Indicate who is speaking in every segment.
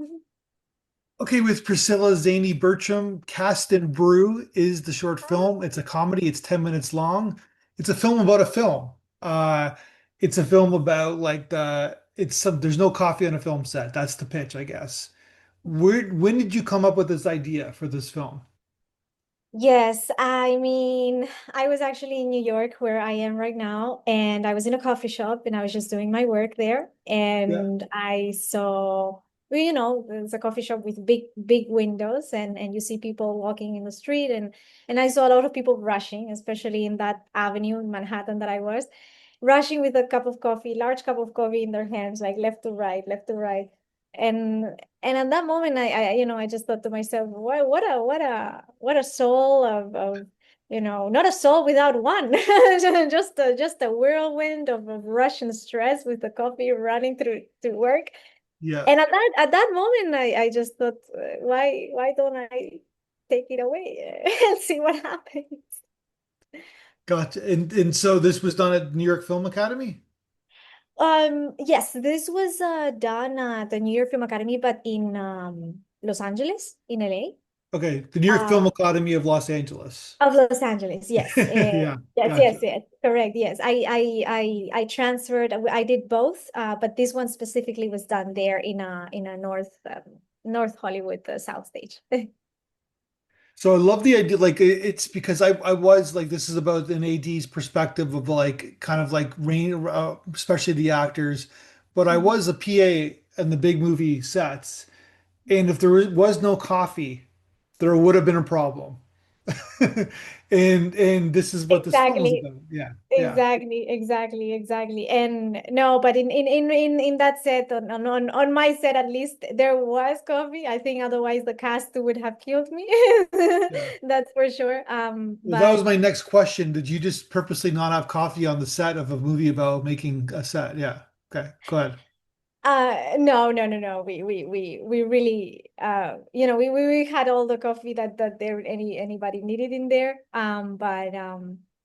Speaker 1: Oh.
Speaker 2: Okay, with Priscilla Zanni Bertram, Cast and Brew is the short film.
Speaker 1: Oh.
Speaker 2: It's a comedy. It's 10 minutes long. It's a film about a film. Uh, it's a film about like there's no coffee on a film set. That's the pitch, I guess. When did you come up with this idea for this film?
Speaker 1: Yes, I mean, I was actually in New York where I am right now, and I was in a coffee shop and I was just doing my work there.
Speaker 2: Yeah.
Speaker 1: And I saw, well, there's a coffee shop with big windows, and you see people walking in the street, and I saw a lot of people rushing, especially in that avenue in Manhattan that I was, rushing with a cup of coffee, large cup of coffee in their hands, like left to right, left to right. And at that moment I just thought to myself, what a soul of not a soul without one. Just a whirlwind of Russian stress with the coffee running through to work.
Speaker 2: Yeah.
Speaker 1: And at that moment I just thought, why don't I take it away and see what happens.
Speaker 2: Gotcha. And so this was done at New York Film Academy?
Speaker 1: Yes, this was done at the New York Film Academy, but in Los Angeles, in LA.
Speaker 2: Okay, the New York Film
Speaker 1: Uh,
Speaker 2: Academy of Los Angeles.
Speaker 1: of Los Angeles, yes.
Speaker 2: Yeah, gotcha.
Speaker 1: Yes, correct. Yes, I transferred. I did both, but this one specifically was done there in a North Hollywood South Stage.
Speaker 2: So I love the idea, like it's because I was like this is about an AD's perspective of like kind of like rain, especially the actors, but I
Speaker 1: Mhm.
Speaker 2: was a PA in the big movie sets, and if there was no coffee, there would have been a problem. And this is what this film is
Speaker 1: Exactly.
Speaker 2: about. Yeah, yeah,
Speaker 1: Exactly. And no, but in that set, on my set at least, there was coffee. I think otherwise the cast would have killed me.
Speaker 2: yeah.
Speaker 1: That's for sure.
Speaker 2: Well, that was
Speaker 1: But
Speaker 2: my next question. Did you just purposely not have coffee on the set of a movie about making a set? Yeah. Okay, go ahead.
Speaker 1: no. We really we had all the coffee that anybody needed in there. But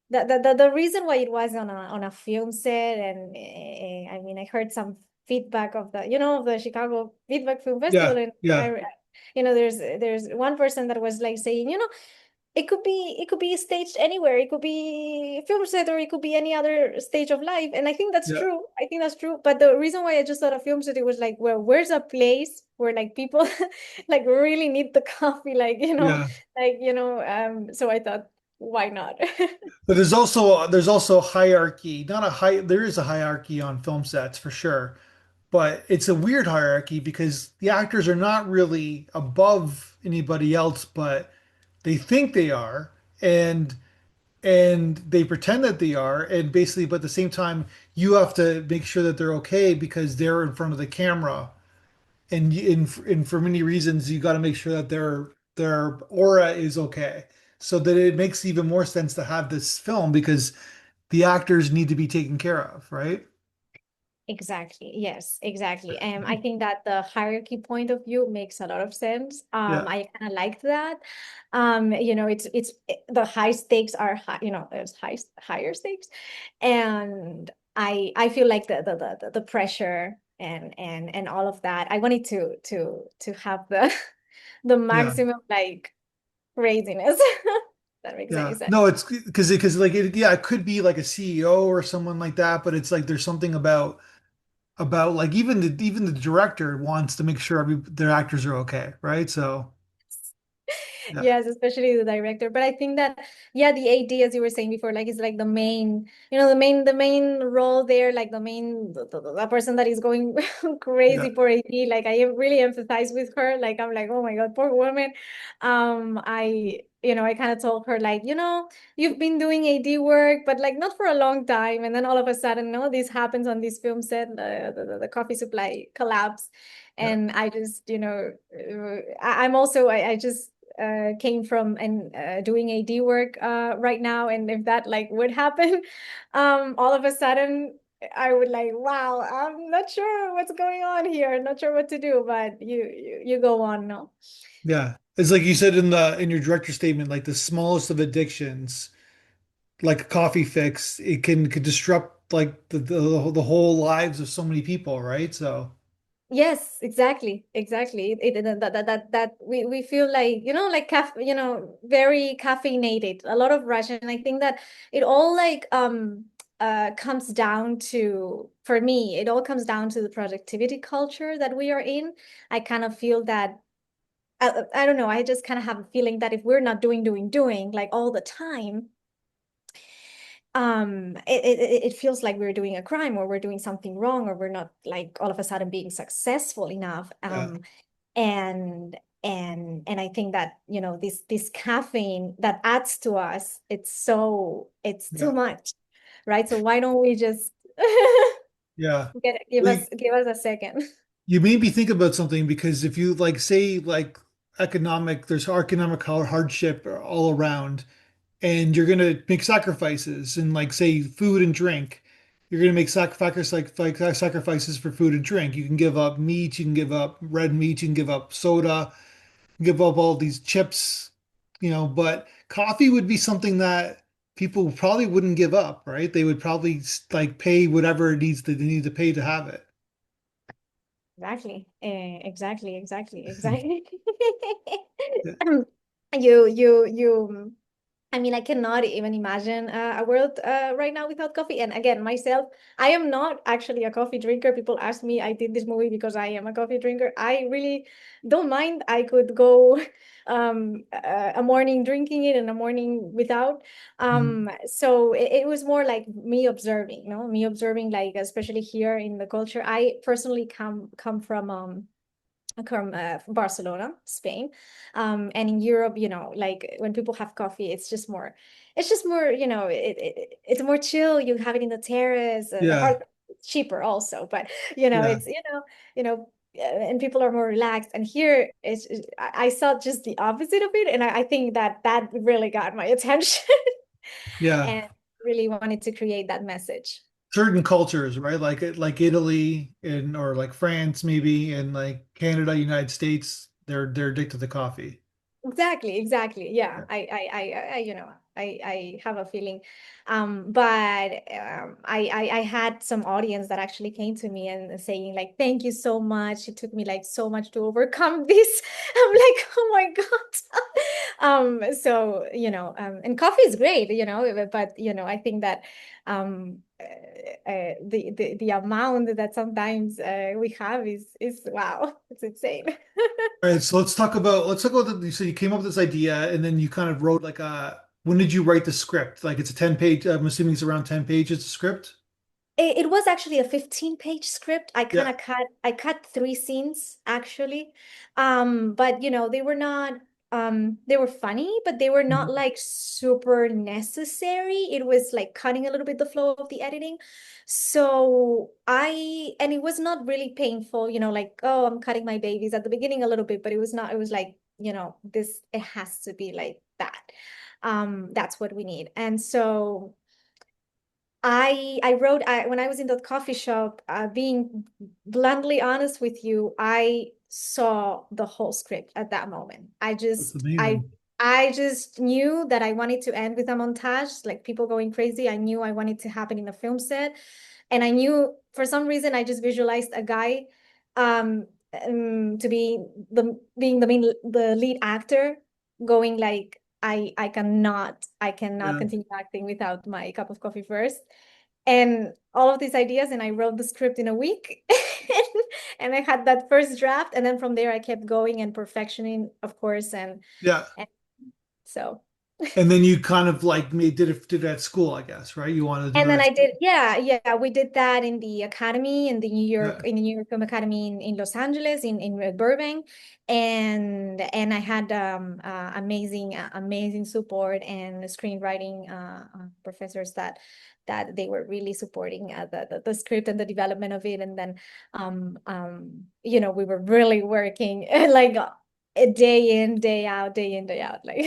Speaker 1: the reason why it was on a film set, and I mean, I heard some feedback of the Chicago Feedback Film Festival,
Speaker 2: Yeah,
Speaker 1: and
Speaker 2: yeah,
Speaker 1: there's one person that was like saying, it could be staged anywhere. It could be film set, or it could be any other stage of life. And I think that's
Speaker 2: yeah,
Speaker 1: true. I think that's true. But the reason why I just thought of film set, it was like, well, where's a place where like people like really need the coffee,
Speaker 2: yeah.
Speaker 1: so I thought, why not?
Speaker 2: But there's also hierarchy. Not a high There is a hierarchy on film sets for sure, but it's a weird hierarchy because the actors are not really above anybody else, but they think they are, and they pretend that they are, and basically, but at the same time, you have to make sure that they're okay because they're in front of the camera, and for many reasons, you got to make sure that their aura is okay. So that it makes even more sense to have this film because the actors need to be taken care of, right?
Speaker 1: Exactly. Yes, exactly. I think that the hierarchy point of view makes a lot of sense.
Speaker 2: Yeah,
Speaker 1: I kind of liked that. The high stakes are high, there's higher stakes. And I feel like the pressure and all of that. I wanted to have the the
Speaker 2: yeah,
Speaker 1: maximum like craziness. That makes any
Speaker 2: yeah.
Speaker 1: sense.
Speaker 2: No, it's because like yeah, it could be like a CEO or someone like that, but it's like there's something about like even the director wants to make sure their actors are okay, right? So yeah,
Speaker 1: Yes, especially the director. But I think that, yeah, the AD, as you were saying before, like is like the main role there, like the person that is going
Speaker 2: yeah,
Speaker 1: crazy for AD. Like I really empathize with her. Like I'm like, oh my God, poor woman. I kind of told her like, you've been doing AD work, but like not for a long time. And then all of a sudden, no, this happens on this film set, the coffee supply collapse.
Speaker 2: yeah,
Speaker 1: And I just, I'm also, I just came from and doing AD work right now, and if that like would happen, all of a sudden I would like, wow, I'm not sure what's going on here, not sure what to do, but you go on, no?
Speaker 2: yeah. It's like you said in your director statement, like the smallest of addictions, like a coffee fix, it can could disrupt like the whole lives of so many people, right? So
Speaker 1: Yes, exactly, exactly. That we feel like, like very caffeinated, a lot of rush, and I think that it all like comes down to, for me, it all comes down to the productivity culture that we are in. I kind of feel that I don't know, I just kind of have a feeling that if we're not doing like all the time, it feels like we're doing a crime, or we're doing something wrong, or we're not like all of a sudden being successful enough.
Speaker 2: Yeah,
Speaker 1: And and I think that, this caffeine that adds to us, it's too
Speaker 2: yeah,
Speaker 1: much, right? So why don't we just
Speaker 2: yeah.
Speaker 1: give
Speaker 2: Well,
Speaker 1: us a second.
Speaker 2: you made me think about something because if you like say like there's economic hardship all around, and you're gonna make sacrifices and like say food and drink. You're gonna make sacrifices for food and drink. You can give up meat, you can give up red meat, you can give up soda, give up all these chips, but coffee would be something that people probably wouldn't give up, right? They would probably like pay whatever it needs that they need to pay to have it.
Speaker 1: Exactly. Exactly.
Speaker 2: Yeah.
Speaker 1: You I mean, I cannot even imagine a world right now without coffee. And again, myself, I am not actually a coffee drinker. People ask me, I did this movie because I am a coffee drinker. I really don't mind. I could go a morning drinking it and a morning without.
Speaker 2: Mm.
Speaker 1: So it was more like me observing, me observing, like, especially here in the culture. I personally come from Barcelona, Spain. And in Europe, like when people have coffee, it's just more, it's more chill. You have it in the terrace,
Speaker 2: Yeah,
Speaker 1: hard, cheaper also, but
Speaker 2: yeah.
Speaker 1: it's, and people are more relaxed. And here I saw just the opposite of it. And I think that that really got my attention
Speaker 2: Yeah.
Speaker 1: and really wanted to create that message.
Speaker 2: Certain cultures, right? Like Italy and or like France maybe and like Canada, United States, they're addicted to coffee.
Speaker 1: Exactly. Yeah.
Speaker 2: Yeah.
Speaker 1: I have a feeling. But I had some audience that actually came to me and saying like, thank you so much. It took me like so much to overcome this. I'm like, oh my God. So, and coffee is great, but I think that the amount that sometimes we have is wow, it's insane.
Speaker 2: All right, so let's talk about so you came up with this idea and then you kind of wrote like a when did you write the script? Like it's a 10 page, I'm assuming it's around 10 pages the script.
Speaker 1: It was actually a 15-page script.
Speaker 2: Yeah.
Speaker 1: I cut three scenes actually. But they were funny, but they were not
Speaker 2: Mhm.
Speaker 1: like super necessary. It was like cutting a little bit the flow of the editing. And it was not really painful, like, oh, I'm cutting my babies at the beginning a little bit, but it was not, it was like, this, it has to be like that. That's what we need. And so I wrote when I was in that coffee shop, being bluntly honest with you, I saw the whole script at that moment.
Speaker 2: That's amazing.
Speaker 1: I just knew that I wanted to end with a montage, like people going crazy. I knew I wanted to happen in a film set. And I knew for some reason I just visualized a guy um, to be the lead actor going like I cannot
Speaker 2: Yeah.
Speaker 1: continue acting without my cup of coffee first. And all of these ideas, and I wrote the script in a week. And I had that first draft, and then from there I kept going and perfectioning, of course.
Speaker 2: Yeah.
Speaker 1: And so
Speaker 2: And then you kind of like did it at school, I guess, right? You wanted to do
Speaker 1: and
Speaker 2: it
Speaker 1: then
Speaker 2: at
Speaker 1: I
Speaker 2: school.
Speaker 1: did, yeah, we did that in the academy
Speaker 2: Yeah.
Speaker 1: in the New York Film Academy in Los Angeles, in Burbank. And I had amazing support and screenwriting professors that they were really supporting the script and the development of it. And then we were really working like a day in, day in, day out, like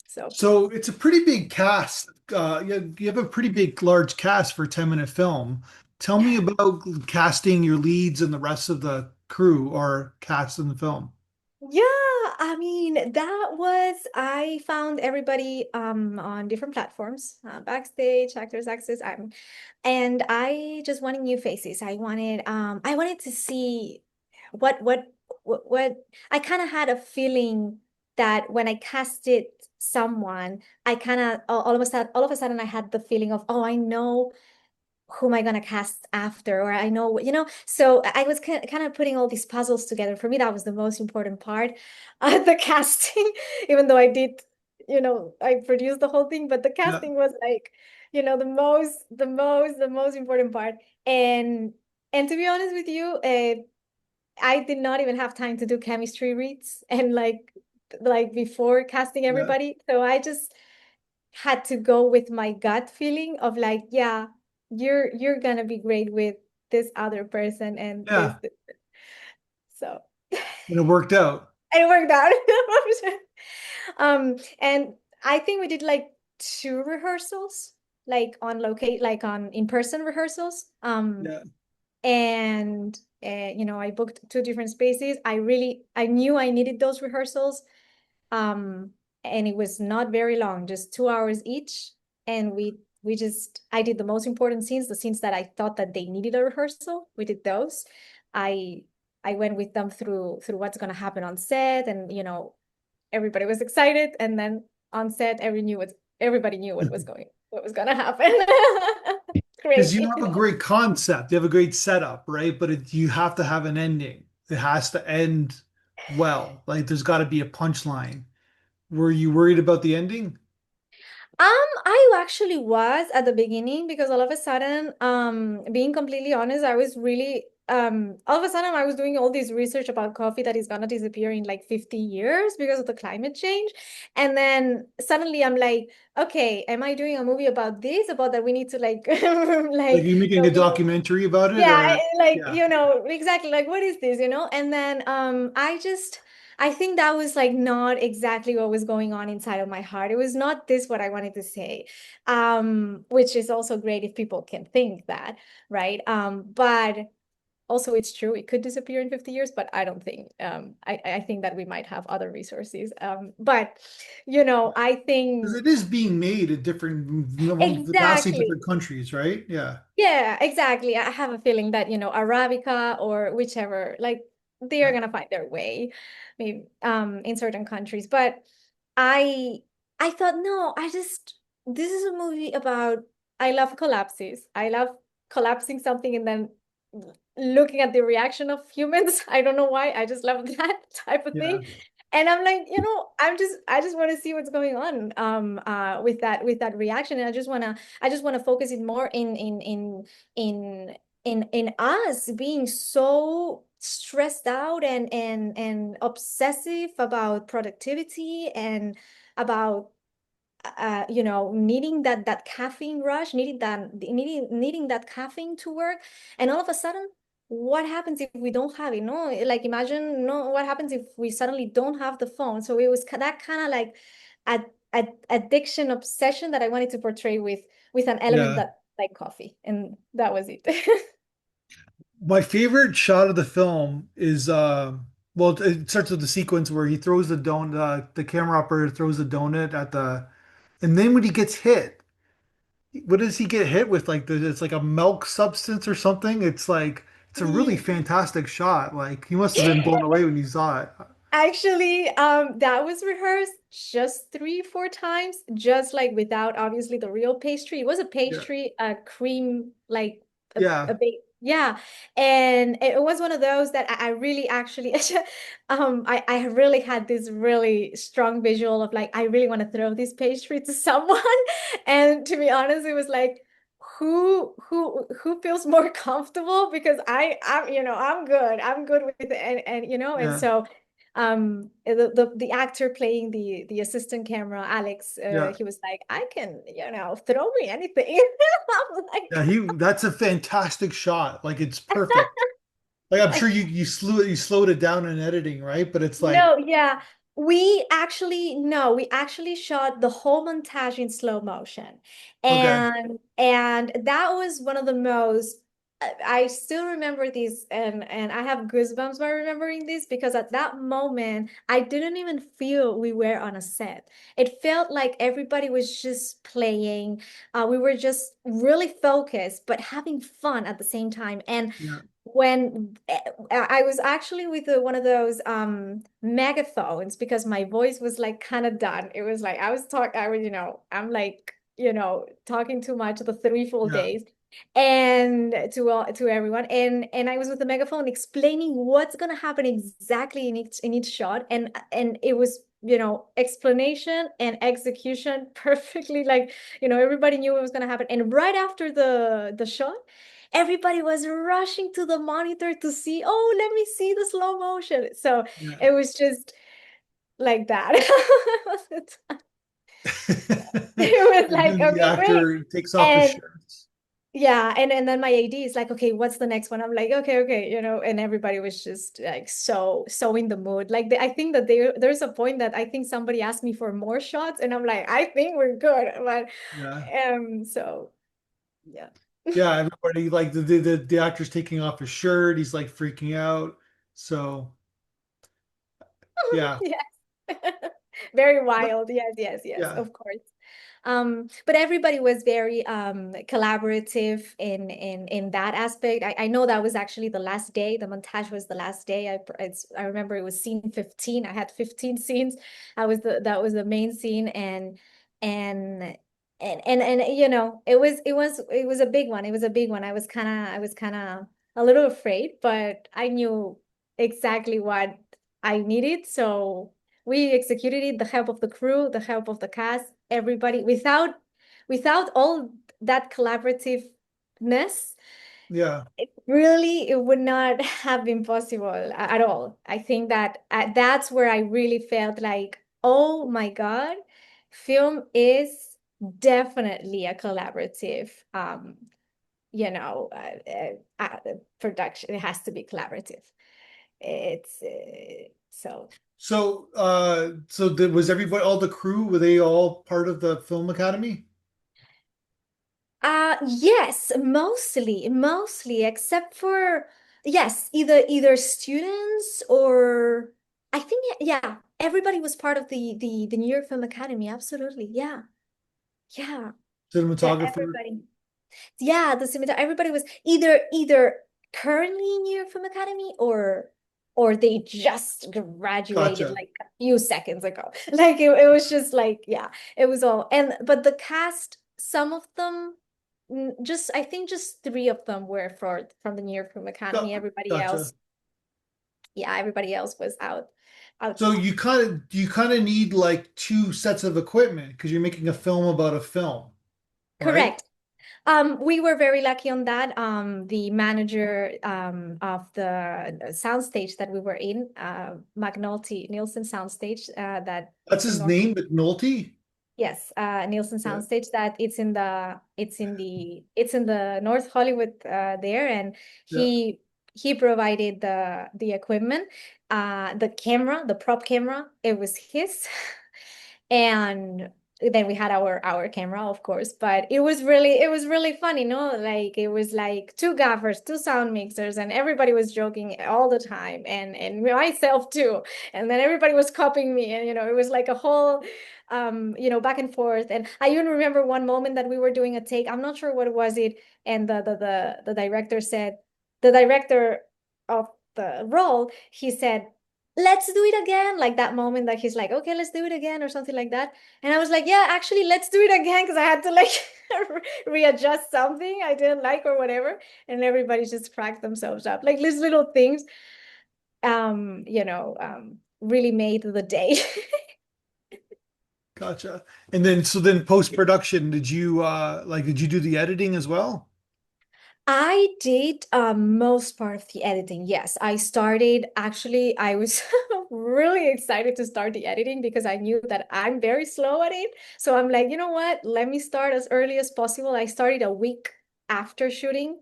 Speaker 1: so.
Speaker 2: So it's a pretty big cast. You have a pretty big, large cast for a 10-minute film. Tell me about casting your leads and the rest of the crew or cast in the film.
Speaker 1: Yeah, I mean, I found everybody on different platforms, Backstage, Actors Access, and I just wanted new faces. I wanted to see. what I kind of had a feeling that when I casted someone, I kind of all of a sudden I had the feeling of, oh, I know who am I gonna cast after, or I know, So I was kind of putting all these puzzles together. For me, that was the most important part, the casting. Even though I did, I produced the whole thing, but the
Speaker 2: Yeah.
Speaker 1: casting was like, the most important part. And and to be honest with you, I did not even have time to do chemistry reads and like before casting
Speaker 2: Yeah.
Speaker 1: everybody. So I just had to go with my gut feeling of like, yeah, you're gonna be great with this other person and this,
Speaker 2: Yeah.
Speaker 1: this. So
Speaker 2: And it worked out.
Speaker 1: it worked out. And I think we did like two rehearsals, like on locate, like on in-person rehearsals.
Speaker 2: Yeah.
Speaker 1: And I booked two different spaces. I knew I needed those rehearsals. Um, and it was not very long, just 2 hours each. And we just I did the most important scenes, the scenes that I thought that they needed a rehearsal. We did those. I I went with them through what's gonna happen on set, and everybody was excited. And then on set, everybody knew what was gonna happen.
Speaker 2: Because you
Speaker 1: Crazy.
Speaker 2: have a great concept, you have a great setup, right? But you have to have an ending. It has to end well. Like there's got to be a punchline. Were you worried about the ending?
Speaker 1: I actually was at the beginning because all of a sudden, being completely honest, I was really, all of a sudden I was doing all this research about coffee that is gonna disappear in like 50 years because of the climate change. And then suddenly I'm like, okay, am I doing a movie about this? About that we need to like,
Speaker 2: Like
Speaker 1: like,
Speaker 2: you making a documentary about it,
Speaker 1: yeah,
Speaker 2: or
Speaker 1: like,
Speaker 2: yeah,
Speaker 1: exactly, like what is this, And then I think that was like not exactly what was going on inside of my heart. It was not this what I wanted to say. Which is also great if people can think that, right? But also it's true, it could disappear in 50 years, but I don't think I think that we might have other resources. But I
Speaker 2: because
Speaker 1: think
Speaker 2: it is being made in vastly
Speaker 1: exactly.
Speaker 2: different countries, right? Yeah,
Speaker 1: Yeah, exactly. I have a feeling that, Arabica or whichever, like they are
Speaker 2: yeah,
Speaker 1: gonna find their way, maybe in certain countries. But I I thought, no, this is a movie about I love collapses. I love collapsing something and then looking at the reaction of humans. I don't know why. I just love that type of
Speaker 2: yeah.
Speaker 1: thing. And I'm like, I just want to see what's going on with that reaction. And I just want to focus it more in in us being so stressed out and obsessive about productivity and about needing that caffeine rush, needing that caffeine to work. And all of a sudden, what happens if we don't have it? No, like imagine, no, what happens if we suddenly don't have the phone? So it was that kind of like addiction, obsession that I wanted to portray with an element
Speaker 2: Yeah.
Speaker 1: that like coffee, and that was it.
Speaker 2: My favorite shot of the film is well, it starts with the sequence where he throws the donut, the camera operator throws the donut at the, and then when he gets hit, what does he get hit with? Like it's like a milk substance or something. It's a really fantastic shot. Like he must have been blown away when he saw it.
Speaker 1: Actually, that was rehearsed just 3, 4 times, just like without obviously the real pastry. It was a
Speaker 2: Yeah.
Speaker 1: pastry, a cream, like a
Speaker 2: Yeah.
Speaker 1: bake. Yeah. And it was one of those that I really actually I really had this really strong visual of like I really want to throw this pastry to someone. And to be honest, it was like who feels more comfortable because I'm good. I'm good with it. And
Speaker 2: Yeah.
Speaker 1: so the actor playing the assistant camera, Alex,
Speaker 2: Yeah.
Speaker 1: he was like, I can, throw me anything. I'm like,
Speaker 2: Yeah. That's a fantastic shot. Like it's perfect. Like I'm sure you slowed it down in editing, right? But it's like,
Speaker 1: no, yeah. We actually shot the whole montage in slow motion.
Speaker 2: okay.
Speaker 1: And that was one of the most I still remember this, and I have goosebumps by remembering this because at that moment I didn't even feel we were on a set. It felt like everybody was just playing. We were just really focused but having fun at the same time. And
Speaker 2: Yeah.
Speaker 1: when I was actually with one of those megaphones because my voice was like kind of done. It was like I was, I'm like, talking too much the 3 full
Speaker 2: Yeah,
Speaker 1: days and to everyone. And I was with the megaphone explaining what's gonna happen exactly in each shot. And it was, explanation and execution perfectly, like, everybody knew what was gonna happen. And right after the shot, everybody was rushing to the monitor to see, oh, let me see the slow motion. So
Speaker 2: yeah.
Speaker 1: it was just like that. It was
Speaker 2: And
Speaker 1: like,
Speaker 2: then the
Speaker 1: okay, wait.
Speaker 2: actor takes off his
Speaker 1: And
Speaker 2: shirts.
Speaker 1: yeah, and then my AD is like, okay, what's the next one? I'm like, okay, okay, and everybody was just like so in the mood. Like I think that there's a point that I think somebody asked me for more shots, and I'm like, I think we're good. But
Speaker 2: Yeah.
Speaker 1: so yeah.
Speaker 2: Yeah, everybody like the actor's taking off his shirt, he's like freaking out. So yeah.
Speaker 1: Yes. Very
Speaker 2: But
Speaker 1: wild. Yes, yes, yes,
Speaker 2: yeah.
Speaker 1: of course. But everybody was very collaborative in that aspect. I know that was actually the last day. The montage was the last day. I remember it was scene 15. I had 15 scenes. That was the main scene, and and it was a big one. It was a big one. I was kind of a little afraid, but I knew exactly what I needed. So we executed it, the help of the crew, the help of the cast, everybody. Without all that collaborativeness,
Speaker 2: Yeah.
Speaker 1: it would not have been possible at all. I think that that's where I really felt like, oh my God, film is definitely a collaborative production. It has to be collaborative. It's so
Speaker 2: Was everybody, all the crew, were they all part of the film academy?
Speaker 1: yes, mostly, except for, yes, either students or I think, yeah, everybody was part of the New York Film Academy. Absolutely. Yeah. Yeah.
Speaker 2: Cinematographer?
Speaker 1: Everybody. Yeah, the similar. Everybody was either currently in New York Film Academy or they just graduated
Speaker 2: Gotcha.
Speaker 1: like a few seconds ago. Like it was just like, yeah, it was all. And but the cast, some of them, just I think just three of them were from the New York Film Academy. Everybody
Speaker 2: Gotcha.
Speaker 1: else, yeah, everybody else was
Speaker 2: So
Speaker 1: outside.
Speaker 2: you kind of need like two sets of equipment because you're making a film about a film, right?
Speaker 1: Correct. We were very lucky on that. The manager of the soundstage that we were in, McNulty Nielsen Soundstage, that
Speaker 2: That's
Speaker 1: it's in
Speaker 2: his
Speaker 1: North.
Speaker 2: name, McNulty.
Speaker 1: Yes, Nielsen
Speaker 2: Yeah.
Speaker 1: Soundstage that it's in the North Hollywood there, and
Speaker 2: Yeah.
Speaker 1: he provided the equipment, the camera, the prop camera, it was his. And then we had our camera, of course, but it was really funny, no? Like it was like two gaffers, two sound mixers, and everybody was joking all the time, and myself too. And then everybody was copying me, and it was like a whole back and forth. And I even remember one moment that we were doing a take. I'm not sure what was it, and the director said, the director of the role, he said, let's do it again. Like that moment that he's like, okay, let's do it again or something like that. And I was like, yeah, actually, let's do it again because I had to like readjust something I didn't like or whatever. And everybody just cracked themselves up. Like these little things, really made the day.
Speaker 2: Gotcha. And then so then post-production, did you do the editing as well?
Speaker 1: I did most part of the editing. Yes, I started actually, I was really excited to start the editing because I knew that I'm very slow at it. So I'm like, you know what? Let me start as early as possible. I started a week after shooting.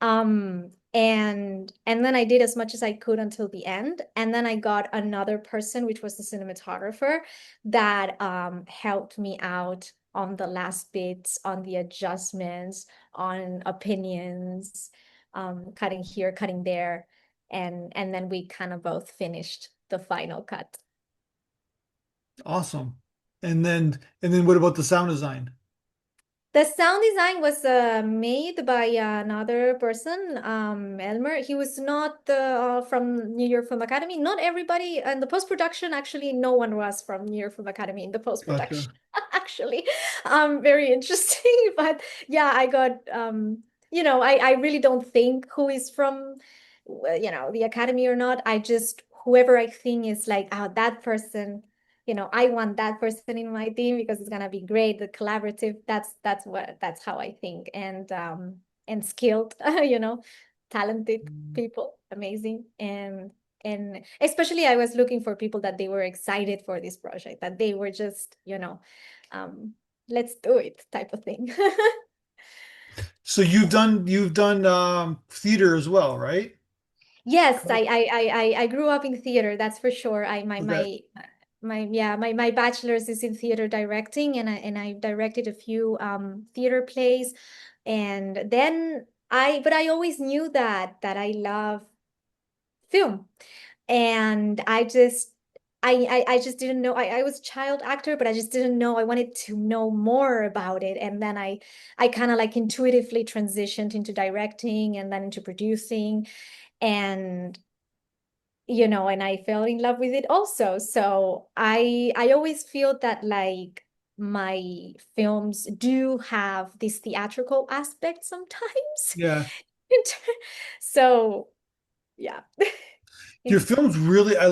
Speaker 1: And then I did as much as I could until the end. And then I got another person, which was the cinematographer, that helped me out on the last bits, on the adjustments, on opinions, cutting here, cutting there. And then we kind of both finished the final cut.
Speaker 2: Awesome. And then what about the sound design?
Speaker 1: The sound design was made by another person, Elmer. He was not from New York Film Academy. Not everybody in the post-production, actually, no one was from New York Film Academy in the post-production.
Speaker 2: Gotcha.
Speaker 1: Actually, very interesting. But yeah, I got, I really don't think who is from, the academy or not. I just, whoever I think is like, oh, that person, I want that person in my team because it's gonna be great. The collaborative, that's how I think. And skilled, talented people, amazing. And especially I was looking for people that they were excited for this project, that they were just, um, let's do it type of thing.
Speaker 2: So you've done theater as well, right?
Speaker 1: Yes, I grew up in theater, that's for sure. I
Speaker 2: Okay.
Speaker 1: my bachelor's is in theater directing, and I directed a few theater plays. And then I always knew that I love film. And I just didn't know. I was a child actor, but I just didn't know. I wanted to know more about it. And then I kind of like intuitively transitioned into directing and then into producing. And and I fell in love with it also. So I always feel that like my films do have this theatrical aspect sometimes.
Speaker 2: Yeah.
Speaker 1: So yeah.
Speaker 2: Your
Speaker 1: It's
Speaker 2: film's really, I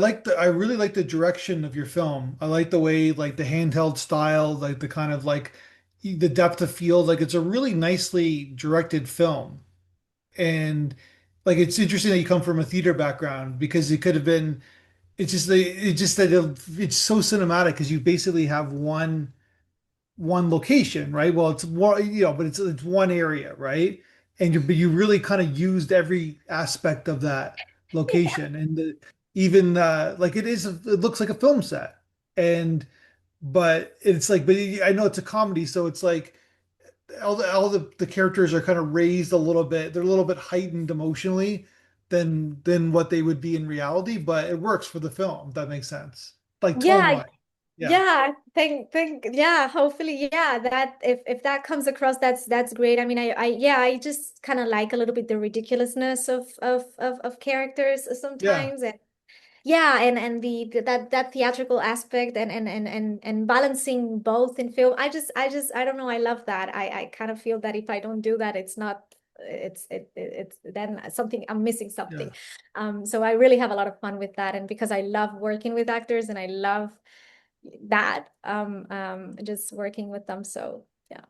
Speaker 2: really like the direction of your film. I like the way, like the handheld style, like the kind of like the depth of field. Like it's a really nicely directed film. And like it's interesting that you come from a theater background because it could have been, it's just that it's so cinematic because you basically have one location, right? Well, it's one, but it's one area, right? And but you really kind of used every aspect of that location, and even like it looks like a film set, and but it's like, but I know it's a comedy, so it's like all the characters are kind of raised a little bit. They're a little bit heightened emotionally than what they would be in reality, but it works for the film. If that makes sense, like tone
Speaker 1: yeah,
Speaker 2: wise. Yeah,
Speaker 1: yeah, yeah, hopefully, yeah, that if that comes across, that's great. I mean, yeah, I just kind of like a little bit the ridiculousness of characters
Speaker 2: yeah,
Speaker 1: sometimes. And yeah, and that theatrical aspect, and balancing both in film. I don't know, I love that. I kind of feel that if I don't do that, it's not, it's then something, I'm missing something.
Speaker 2: yeah.
Speaker 1: So I really have a lot of fun with that, and because I love working with actors and I love that, just working with them. So yeah.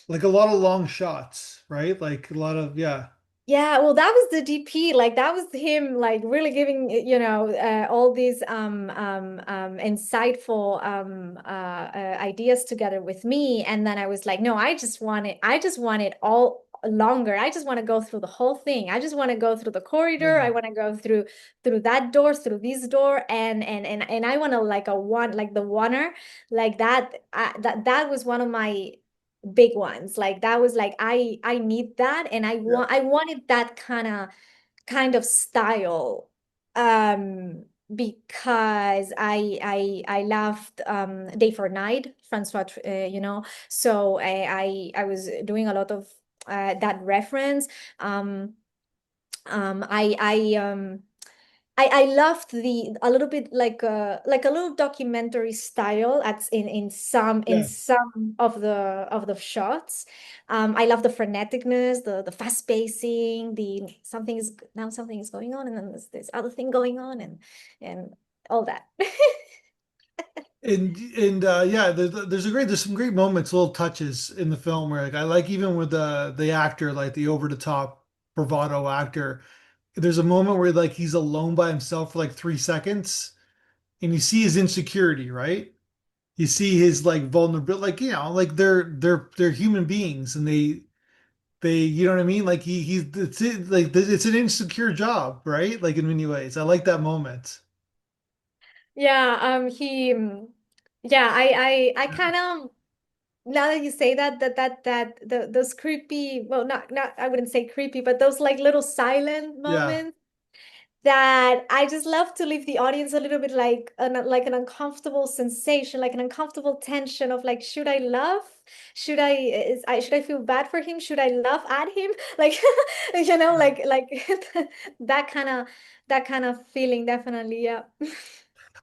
Speaker 2: Like a lot of long shots, right? Like a lot of, yeah,
Speaker 1: Yeah, well, that was the DP. Like that was him, like really giving, all these insightful ideas together with me. And then I was like, no, I just want it all longer. I just want to go through the whole thing. I just want to go through the corridor.
Speaker 2: yeah,
Speaker 1: I want to go through that door, through this door, and I want to like like the oneer, like that. That was one of my big ones. Like that was like I need that, and
Speaker 2: yeah.
Speaker 1: I wanted that kind of style, because I loved Day for Night, Francois, so I was doing a lot of that reference. um I loved the a little bit like a little documentary style at in
Speaker 2: Yeah.
Speaker 1: some of the shots. I love the freneticness, the fast pacing, the something is going on, and then there's this other thing going on, and all that.
Speaker 2: And yeah, there's some great moments, little touches in the film where like I like even with the actor, like the over the top bravado actor, there's a moment where like he's alone by himself for like 3 seconds and you see his insecurity, right? You see his like vulnerability, like like they're human beings and they you know what I mean? Like he's like it's an insecure job, right? Like in many ways. I like that moment.
Speaker 1: Yeah, yeah, I kind of, now that you say those creepy, well, not I wouldn't say creepy, but those like little silent
Speaker 2: Yeah.
Speaker 1: moments, that I just love to leave the audience a little bit like an uncomfortable sensation, like an uncomfortable tension of like, should I love? Should I feel bad for him? Should I laugh at him? Like, like that kind of that kind of feeling, definitely. Yeah.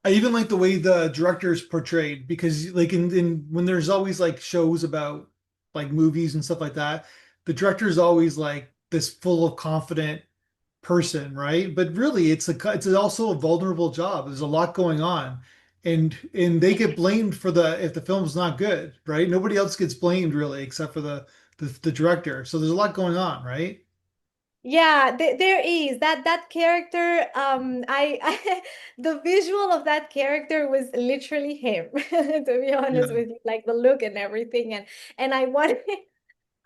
Speaker 2: I even like the way the director's portrayed because like in when there's always like shows about like movies and stuff like that, the director is always like this full of confident person, right? But really it's also a vulnerable job. There's a lot going on. And they get blamed for the if the film's not good, right? Nobody else gets blamed really except for the director. So there's a lot going on, right?
Speaker 1: Yeah, there is that character. I the visual of that character was literally him, to be honest
Speaker 2: Yeah.
Speaker 1: with you, like the look and everything, and I wanted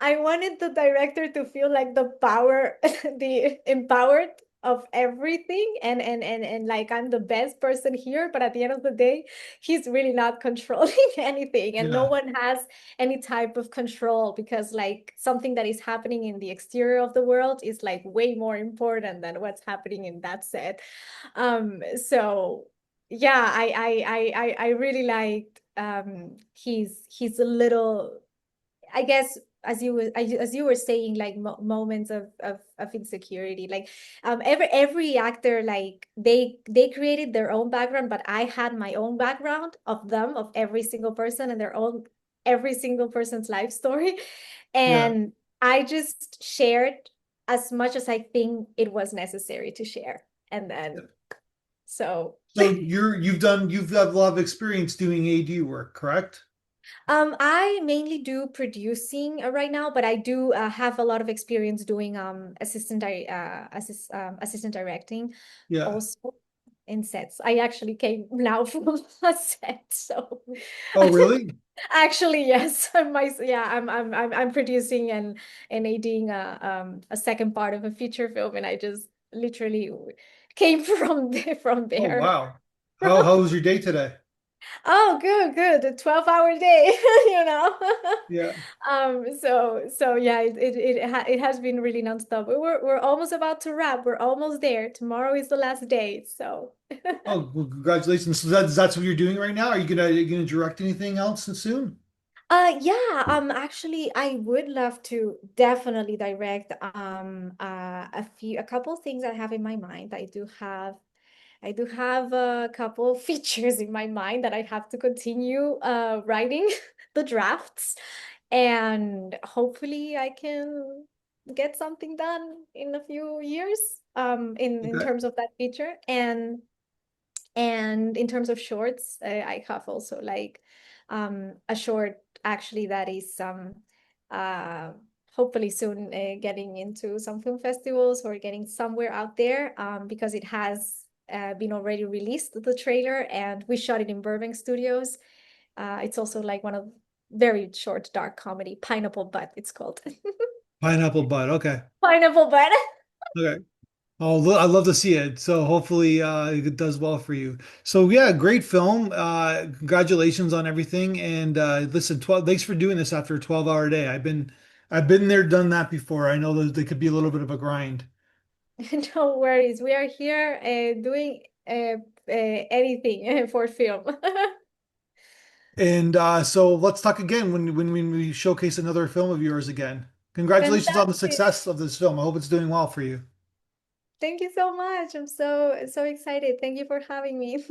Speaker 1: I wanted the director to feel like the power, the empowered of everything, and like I'm the best person here, but at the end of the day, he's really not controlling anything, and no
Speaker 2: Yeah.
Speaker 1: one has any type of control because like something that is happening in the exterior of the world is like way more important than what's happening in that set. So yeah, I really liked he's a little, I guess, as you were saying, like moments of insecurity. Like every actor, like they created their own background, but I had my own background of them, of every single person and their own every single person's life story.
Speaker 2: Yeah.
Speaker 1: And I just shared as much as I think it was necessary to share. And then so
Speaker 2: So you've got a lot of experience doing AD work, correct?
Speaker 1: I mainly do producing right now, but I do have a lot of experience doing assistant directing
Speaker 2: Yeah.
Speaker 1: also in sets. I actually came now from a set, so
Speaker 2: Oh, really?
Speaker 1: actually yes, I'm producing and ADing a second part of a feature film, and I just literally came from
Speaker 2: Oh,
Speaker 1: there.
Speaker 2: wow. How was your day today?
Speaker 1: Oh, good, good. A 12-hour day, you know.
Speaker 2: Yeah.
Speaker 1: So yeah, it has been really nonstop. We're almost about to wrap. We're almost there. Tomorrow is the last day. So
Speaker 2: Oh, well, congratulations. So that's what you're doing right now? Are you gonna direct anything else soon?
Speaker 1: yeah, actually I would love to definitely direct a couple things I have in my mind. I do have a couple features in my mind that I have to continue writing the drafts, and hopefully I can get something done in a few years in
Speaker 2: Okay.
Speaker 1: terms of that feature. And in terms of shorts, I have also like a short actually that is uh, hopefully soon getting into some film festivals or getting somewhere out there because it has been already released, the trailer, and we shot it in Burbank Studios. It's also like one of very short dark comedy, Pineapple Butt, it's called.
Speaker 2: Pineapple Bud. Okay.
Speaker 1: Pineapple Butt.
Speaker 2: Okay. Oh, I'd love to see it. So hopefully it does well for you. So yeah, great film. Congratulations on everything. And listen, 12, thanks for doing this after a 12-hour day. I've been there, done that before. I know that they could be a little bit of a grind.
Speaker 1: No worries. We are here doing anything for film.
Speaker 2: And so let's talk again when we showcase another film of yours again. Congratulations on the
Speaker 1: Fantastic.
Speaker 2: success of this film. I hope it's doing well for you.
Speaker 1: Thank you so much. I'm so excited. Thank you for having me.